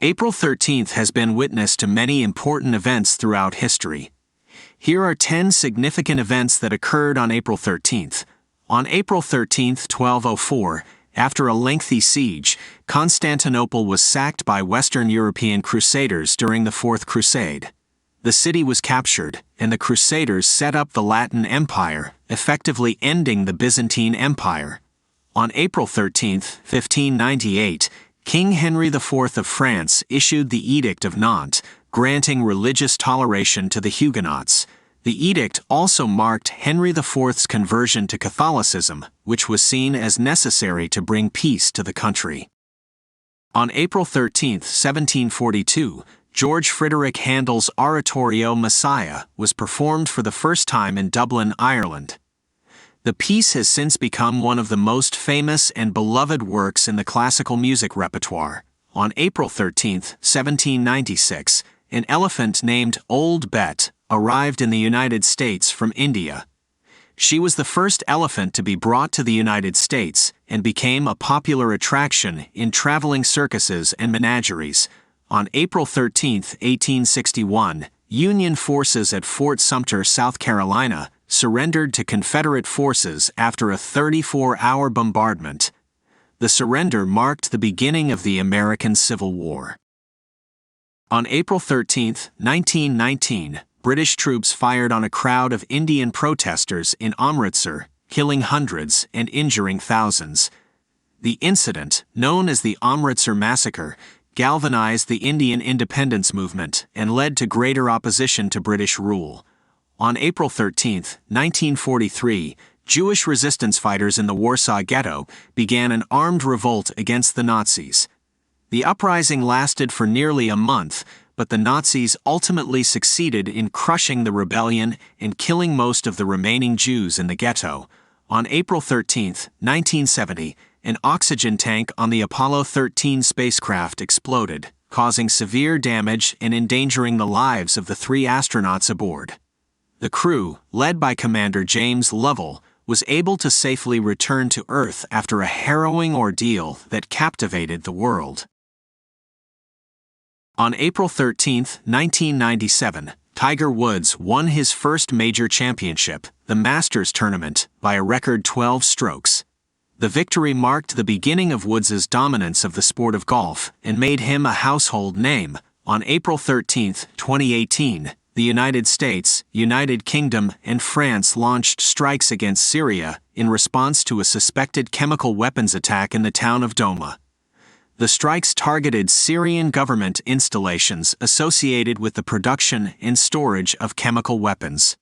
April 13th has been witness to many important events throughout history. Here are 10 significant events that occurred on April 13th. On April 13, 1204, after a lengthy siege, Constantinople was sacked by Western European Crusaders during the Fourth Crusade. The city was captured, and the Crusaders set up the Latin Empire, effectively ending the Byzantine Empire. On April 13, 1598, King Henry IV of France issued the Edict of Nantes, granting religious toleration to the Huguenots. The edict also marked Henry IV's conversion to Catholicism, which was seen as necessary to bring peace to the country. On April 13, 1742, George Frideric Handel's oratorio Messiah was performed for the first time in Dublin, Ireland. The piece has since become one of the most famous and beloved works in the classical music repertoire. On April 13, 1796, an elephant named Old Bet arrived in the United States from India. She was the first elephant to be brought to the United States and became a popular attraction in traveling circuses and menageries. On April 13, 1861, Union forces at Fort Sumter, South Carolina, surrendered to Confederate forces after a 34-hour bombardment. The surrender marked the beginning of the American Civil War. On April 13, 1919, British troops fired on a crowd of Indian protesters in Amritsar, killing hundreds and injuring thousands. The incident, known as the Amritsar Massacre, galvanized the Indian independence movement and led to greater opposition to British rule. On April 13, 1943, Jewish resistance fighters in the Warsaw Ghetto began an armed revolt against the Nazis. The uprising lasted for nearly a month, but the Nazis ultimately succeeded in crushing the rebellion and killing most of the remaining Jews in the ghetto. On April 13, 1970, an oxygen tank on the Apollo 13 spacecraft exploded, causing severe damage and endangering the lives of the 3 astronauts aboard. The crew, led by Commander James Lovell, was able to safely return to Earth after a harrowing ordeal that captivated the world. On April 13, 1997, Tiger Woods won his first major championship, the Masters Tournament, by a record 12 strokes. The victory marked the beginning of Woods' dominance of the sport of golf and made him a household name. On April 13, 2018, the United States, United Kingdom, and France launched strikes against Syria in response to a suspected chemical weapons attack in the town of Douma. The strikes targeted Syrian government installations associated with the production and storage of chemical weapons.